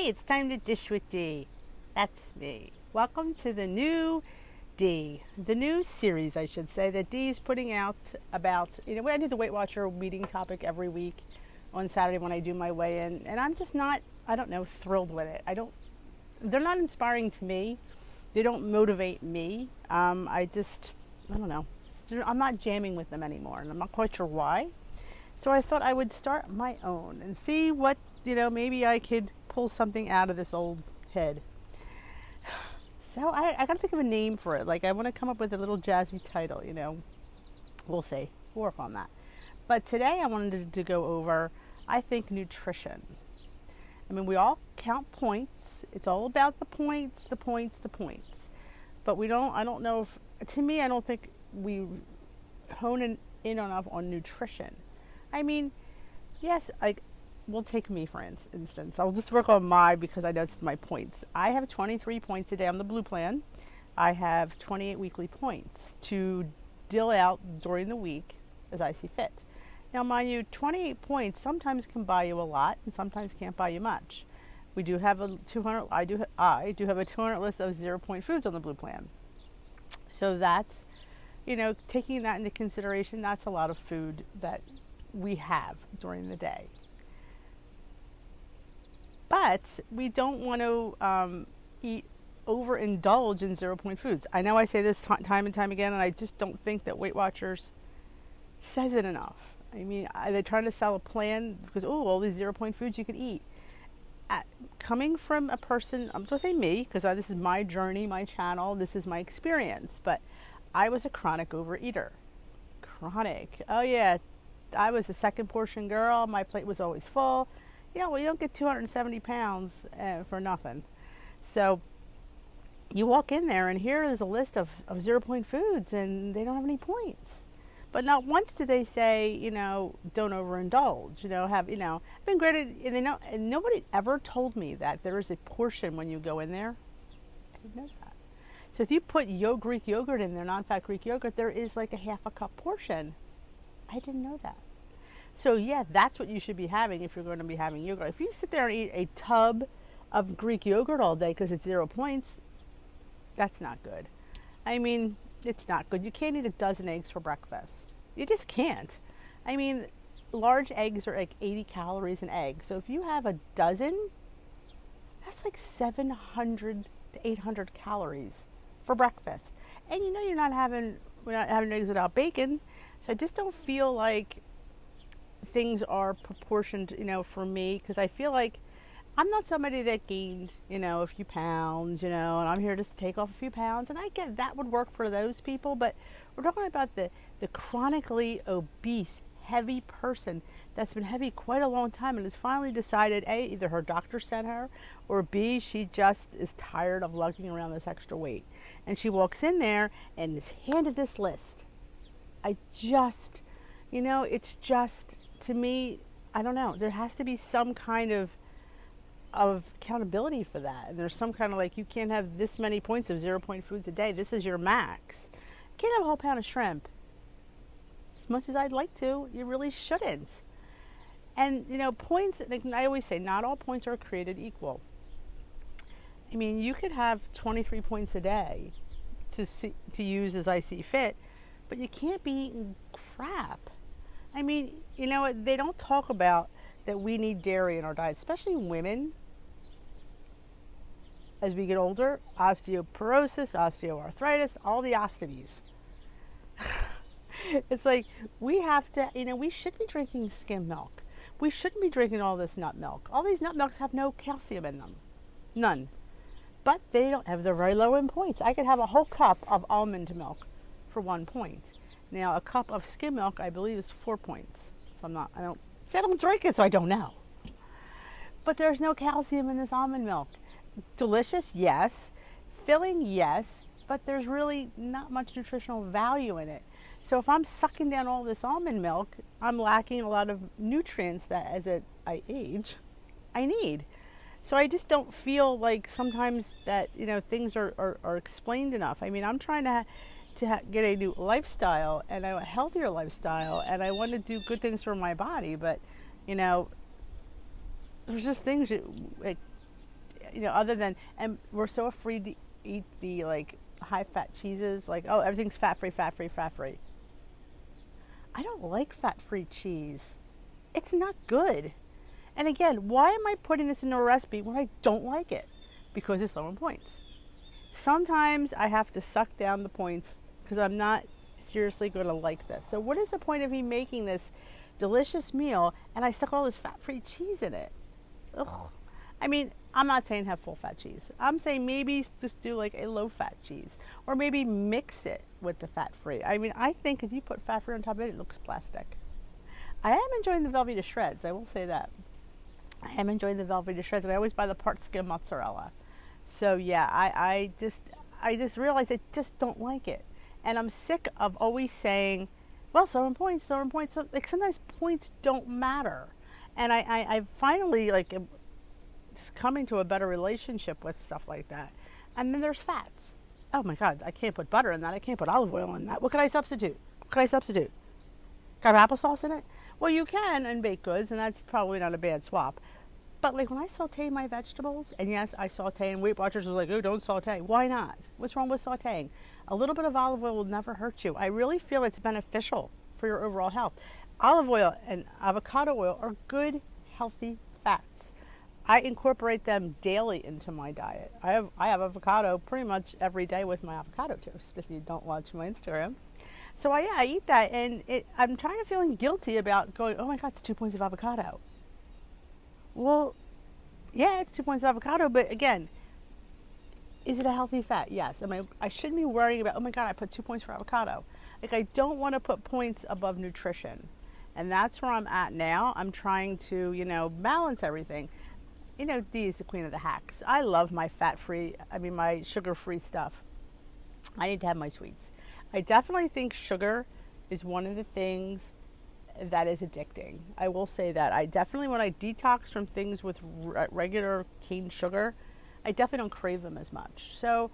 Hey, it's time to dish with D. That's me. Welcome to the new D, the new series, I should say, that D is putting out about, I do the Weight Watcher meeting topic every week on Saturday when I do my weigh-in, and I'm just not, I don't know, thrilled with it. They're not inspiring to me. They don't motivate me. I don't know. I'm not jamming with them anymore, and I'm not quite sure why. So I thought I would start my own and see what, maybe I could pull something out of this old head. So I got to think of a name for it. Like, I want to come up with a little jazzy title, We'll see. We'll work on that. But today I wanted to go over, I think, nutrition. I mean, we all count points. It's all about the points, the points, the points. But I don't know if, to me, I don't think we hone in enough on nutrition. I mean, yes, we'll take me for instance. I'll just work on because I know it's my points. I have 23 points a day on the blue plan. I have 28 weekly points to deal out during the week as I see fit. Now, mind you, 28 points sometimes can buy you a lot and sometimes can't buy you much. We do have a 200. I do have a 200 list of 0-point foods on the blue plan. So that's, taking that into consideration, that's a lot of food that we have during the day. But we don't want to overindulge in 0-point foods. I know I say this time and time again, and I just don't think that Weight Watchers says it enough. I mean, they're trying to sell a plan because, all these 0-point foods you can eat. Coming from a person, I'm going to say me, because this is my journey, my channel, this is my experience, but I was a chronic overeater. Chronic. Oh yeah, I was a second portion girl. My plate was always full. You don't get 270 pounds for nothing. So you walk in there and here is a list of 0-point foods and they don't have any points. But not once do they say, don't overindulge, I've been graded, and nobody ever told me that there is a portion when you go in there. I didn't know that. So if you put Greek yogurt in there, non-fat Greek yogurt, there is like a half a cup portion. I didn't know that. So yeah, that's what you should be having if you're going to be having yogurt. If you sit there and eat a tub of Greek yogurt all day because it's 0 points, that's not good. I mean, it's not good. You can't eat a dozen eggs for breakfast. You just can't. I mean, large eggs are like 80 calories an egg. So if you have a dozen, that's like 700 to 800 calories for breakfast. And we're not having eggs without bacon. So I just don't feel like things are proportioned, for me, because I feel like I'm not somebody that gained, a few pounds, and I'm here just to take off a few pounds. And I get that would work for those people, but we're talking about the chronically obese, heavy person that's been heavy quite a long time and has finally decided, A, either her doctor sent her, or B, she just is tired of lugging around this extra weight. And she walks in there and is handed this list. It's just, to me, I don't know. There has to be some kind of accountability for that. And there's some kind of you can't have this many points of 0-point foods a day. This is your max. You can't have a whole pound of shrimp. As much as I'd like to, you really shouldn't. And, points, I always say, not all points are created equal. I mean, you could have 23 points a day to use as I see fit, but you can't be eating crap. I mean, they don't talk about that we need dairy in our diet, especially women. As we get older, osteoporosis, osteoarthritis, all the ostomies. It's like we have to, we should be drinking skim milk. We shouldn't be drinking all this nut milk. All these nut milks have no calcium in them. None. But they don't have, they're very low in points. I could have a whole cup of almond milk for 1 point. Now, a cup of skim milk, I believe, is 4 points. If I don't drink it, so I don't know. But there's no calcium in this almond milk. Delicious, yes. Filling, yes. But there's really not much nutritional value in it. So if I'm sucking down all this almond milk, I'm lacking a lot of nutrients that as I age, I need. So I just don't feel like sometimes that, things are explained enough. I mean, I'm trying to get a new lifestyle and a healthier lifestyle, and I want to do good things for my body, but there's just things that, other than, and we're so afraid to eat the like high fat cheeses, like, oh, everything's fat free, fat free, fat free. I don't like fat free cheese. It's not good. And again, why am I putting this into a recipe when I don't like it? Because it's low in points. Sometimes I have to suck down the points because I'm not seriously going to like this. So what is the point of me making this delicious meal and I stuck all this fat-free cheese in it? Ugh. I mean, I'm not saying have full fat cheese. I'm saying maybe just do like a low fat cheese, or maybe mix it with the fat free. I mean, I think if you put fat free on top of it, it looks plastic. I am enjoying the Velveeta shreds, I will say that. I am enjoying the Velveeta shreds, and I always buy the part skim mozzarella. So yeah, I just realized I just don't like it. And I'm sick of always saying, well, so in points, so in points. So, like, sometimes points don't matter. And I finally, like, just coming to a better relationship with stuff like that. And then there's fats. Oh my God, I can't put butter in that. I can't put olive oil in that. What could I substitute? What could I substitute? Got applesauce in it? Well, you can in baked goods, and that's probably not a bad swap. But like when I saute my vegetables, and yes, I saute, and Weight Watchers was like, oh, don't saute. Why not? What's wrong with sauteing? A little bit of olive oil will never hurt you. I really feel it's beneficial for your overall health. Olive oil and avocado oil are good, healthy fats. I incorporate them daily into my diet. I have avocado pretty much every day with my avocado toast, if you don't watch my Instagram. So I eat that, and I'm trying to feeling guilty about going, oh my God, it's 2 points of avocado. Well, yeah, it's 2 points of avocado, but again, is it a healthy fat? Yes. I shouldn't be worrying about, oh my God, I put 2 points for avocado. Like, I don't want to put points above nutrition. And that's where I'm at now. I'm trying to, balance everything. Dee is the queen of the hacks. I love my my sugar-free stuff. I need to have my sweets. I definitely think sugar is one of the things that is addicting. I will say that. I definitely, when I detox from things with regular cane sugar, I definitely don't crave them as much. So,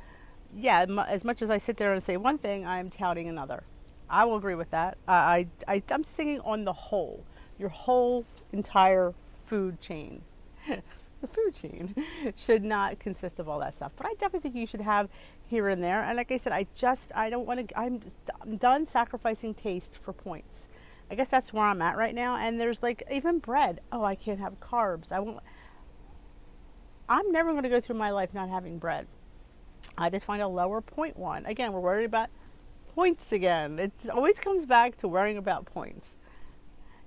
yeah, as much as I sit there and say one thing, I am touting another. I will agree with that. I'm singing on the whole, your whole entire food chain. The food chain should not consist of all that stuff. But I definitely think you should have here and there. And like I said, I don't want to, I'm done sacrificing taste for points. I guess that's where I'm at right now. And there's like even bread. Oh, I can't have carbs. I'm never going to go through my life not having bread. I just find a lower point one. Again, we're worried about points again. It always comes back to worrying about points.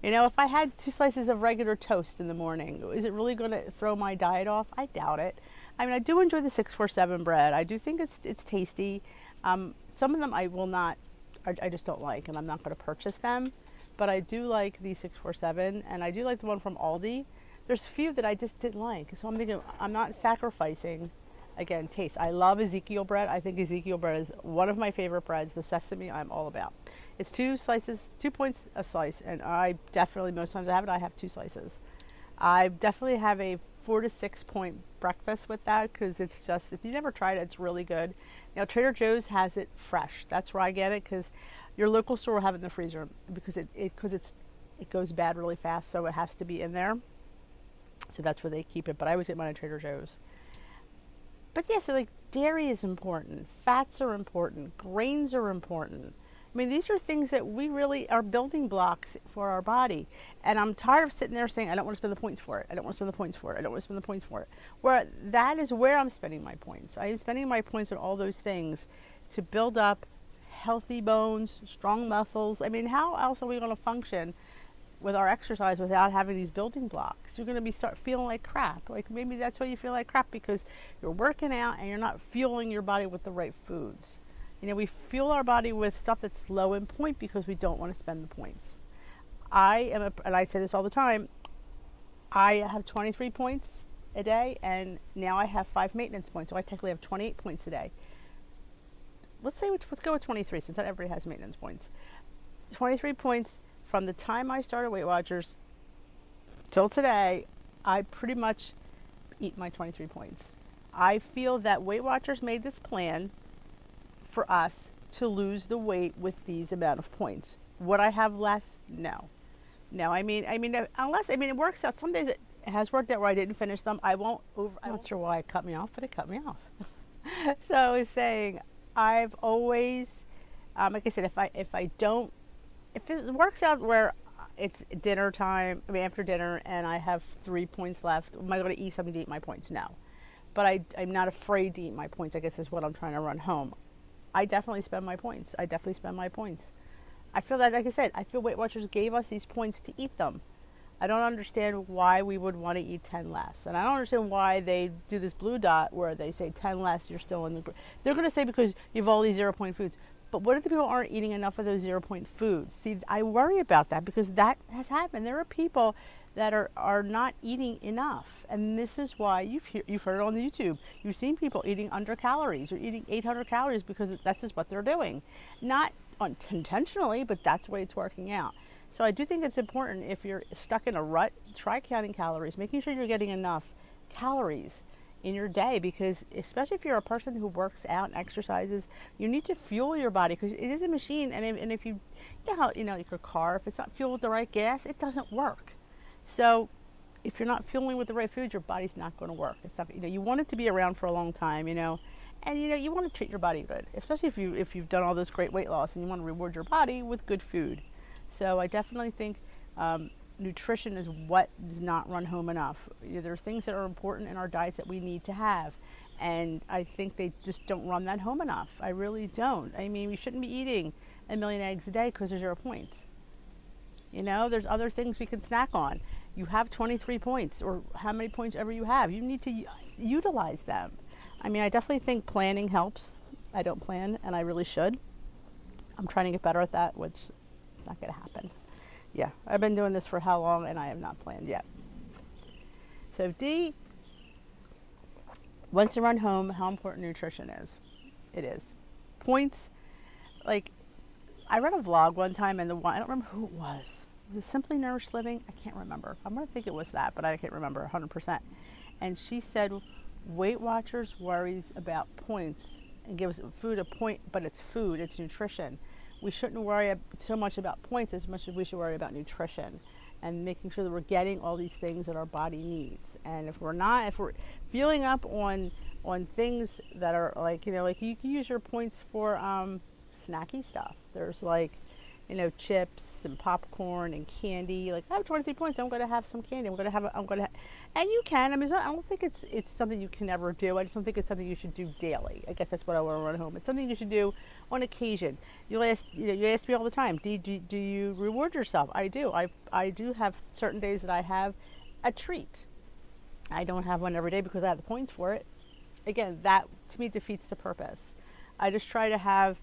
If I had 2 slices of regular toast in the morning, is it really going to throw my diet off? I doubt it. I do enjoy the 647 bread. I do think it's tasty. Some of them I will not, I just don't like, and I'm not going to purchase them. But I do like the 647, and I do like the one from Aldi. There's a few that I just didn't like. So I'm thinking, I'm not sacrificing, again, taste. I love Ezekiel bread. I think Ezekiel bread is one of my favorite breads. The sesame, I'm all about. It's 2 slices, 2 points a slice, and I definitely, most times I have 2 slices. I definitely have a 4 to 6 point breakfast with that, because it's just, if you never tried it, it's really good. Trader Joe's has it fresh. That's where I get it, because your local store will have it in the freezer, because it goes bad really fast, so it has to be in there. So that's where they keep it, but I always get mine at Trader Joe's. But yeah, so like dairy is important, fats are important, grains are important. These are things that we really are building blocks for our body. And I'm tired of sitting there saying, I don't want to spend the points for it. I don't want to spend the points for it. I don't want to spend the points for it. Where that is where I'm spending my points. I am spending my points on all those things to build up healthy bones, strong muscles. How else are we going to function with our exercise without having these building blocks? You're going to start feeling like crap. Like maybe that's why you feel like crap, because you're working out and you're not fueling your body with the right foods. We fuel our body with stuff that's low in point because we don't want to spend the points. And I say this all the time, I have 23 points a day, and now I have 5 maintenance points, so I technically have 28 points a day. Let's go with 23, since not everybody has maintenance points. 23 points from the time I started Weight Watchers till today. I pretty much eat my 23 points. I feel that Weight Watchers made this plan for us to lose the weight with these amount of points. Would I have less? No. Unless it works out. Some days It has worked out where I didn't finish them. I won't over. I'm not sure why it cut me off, but it cut me off. So I was saying, I've always, like I said, if I don't, if it works out where it's dinner time, I mean after dinner, and I have 3 points left, am I going to eat something to eat my points? No, but I'm not afraid to eat my points. I guess is what I'm trying to run home. I definitely spend my points. I definitely spend my points. I feel that, like I said, I feel Weight Watchers gave us these points to eat them. I don't understand why we would want to eat 10 less. And I don't understand why they do this blue dot where they say 10 less, you're still in the group. They're going to say because you have all these 0 point foods. But what if the people aren't eating enough of those 0 point foods? See, I worry about that because that has happened. There are people that are not eating enough. And this is why you've heard it on YouTube. You've seen people eating under calories or eating 800 calories because that's just what they're doing. Not intentionally, but that's the way it's working out. So I do think it's important if you're stuck in a rut, try counting calories, making sure you're getting enough calories in your day, because especially if you're a person who works out and exercises, you need to fuel your body because it is a machine. And if you know how, like your car, if it's not fueled with the right gas, it doesn't work. So if you're not fueling with the right food, your body's not going to work. It's not, you want it to be around for a long time, and you want to treat your body good, especially if you've done all this great weight loss and you want to reward your body with good food. So I definitely think nutrition is what does not run home enough. There are things that are important in our diets that we need to have, and I think they just don't run that home enough. I really don't. I mean, we shouldn't be eating a million eggs a day because there's 0 points. There's other things we can snack on. You have 23 points, or how many points ever you have. You need to utilize them. I mean, I definitely think planning helps. I don't plan, and I really should. I'm trying to get better at that, which is not going to happen. Yeah, I've been doing this for how long, and I have not planned yet. So D wants to run home how important nutrition is. It is. Points, like, I read a vlog one time, and I don't remember who it was. Was it Simply Nourished Living? I can't remember. I'm going to think it was that, but I can't remember 100%. And she said, Weight Watchers worries about points and gives food a point, but it's food, it's nutrition. We shouldn't worry so much about points as much as we should worry about nutrition and making sure that we're getting all these things that our body needs. And if we're fueling up on things that are like you can use your points for snacky stuff. There's chips and popcorn and candy. Like, I have 23 points, I'm going to have some candy. And you can. I mean, I don't think it's something you can never do. I just don't think it's something you should do daily. I guess that's what I want to run home. It's something you should do on occasion. You ask me all the time, do you reward yourself? I do. I do have certain days that I have a treat. I don't have one every day because I have the points for it. Again, that to me defeats the purpose. I just try to have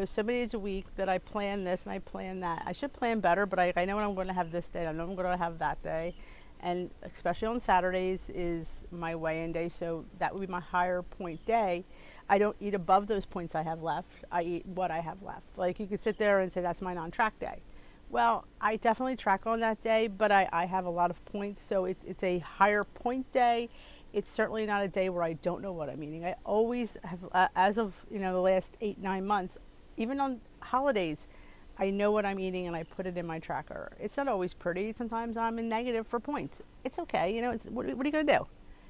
so many days a week that I plan this and I plan that. I should plan better, but I know what I'm going to have this day. I know I'm going to have that day. And especially on Saturdays is my weigh-in day, so that would be my higher point day. I don't eat above those points I have left. I eat what I have left. Like, you could sit there and say that's my non-track day. Well, I definitely track on that day, but I have a lot of points, so it's a higher point day. It's certainly not a day where I don't know what I'm eating. I always have, as of the last 8-9 months, even on holidays, I know what I'm eating and I put it in my tracker. It's not always pretty. Sometimes I'm in negative for points. It's okay. What are you going to do?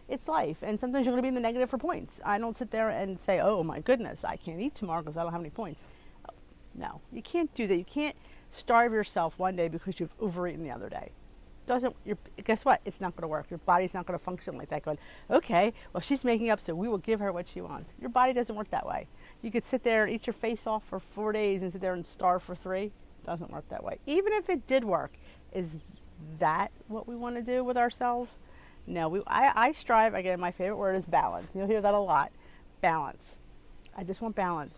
It's life. And sometimes you're going to be in the negative for points. I don't sit there and say, oh my goodness, I can't eat tomorrow because I don't have any points. No, you can't do that. You can't starve yourself one day because you've overeaten the other day. Guess what? It's not going to work. Your body's not going to function like that. Going, okay, well, she's making up, so we will give her what she wants. Your body doesn't work that way. You could sit there and eat your face off for 4 days and sit there and starve for 3. It doesn't work that way. Even if it did work, is that what we want to do with ourselves? No, I strive. Again, my favorite word is balance. You'll hear that a lot. Balance. I just want balance.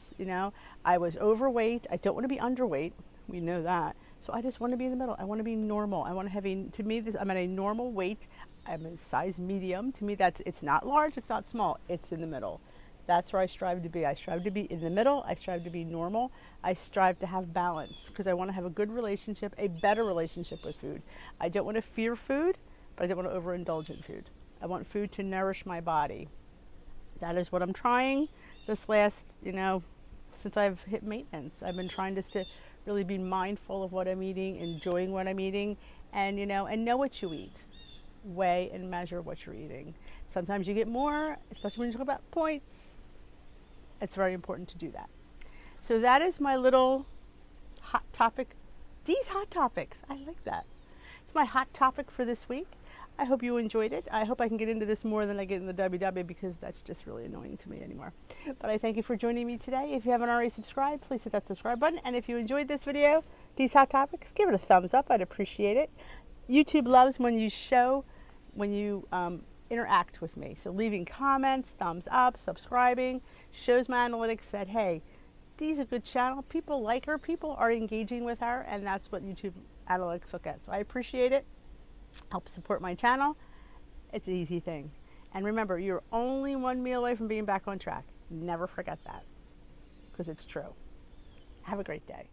I was overweight. I don't want to be underweight. We know that. So I just want to be in the middle. I want to be normal. I want to have I'm at a normal weight. I'm a size medium. To me, it's not large, it's not small. It's in the middle. That's where I strive to be. I strive to be in the middle. I strive to be normal. I strive to have balance because I want to have a good relationship, a better relationship with food. I don't want to fear food, but I don't want to overindulge in food. I want food to nourish my body. That is what I'm trying this last, since I've hit maintenance. I've been trying just to really be mindful of what I'm eating, enjoying what I'm eating, and and know what you eat. weigh and measure what you're eating. Sometimes you get more, especially when you talk about points. It's very important to do that. So that is my little hot topic. These hot topics, I like that. It's my hot topic for this week. I hope you enjoyed it. I hope I can get into this more than I get in the WW, because that's just really annoying to me anymore. But I thank you for joining me today. If you haven't already subscribed, please hit that subscribe button. And if you enjoyed this video, these hot topics, give it a thumbs up. I'd appreciate it. YouTube loves when you interact with me. So leaving comments, thumbs up, subscribing, shows my analytics that, hey, Dee's a good channel. People like her. People are engaging with her. And that's what YouTube analytics look at. So I appreciate it. Help support my channel. It's an easy thing. And remember, you're only one meal away from being back on track. Never forget that, because it's true. Have a great day.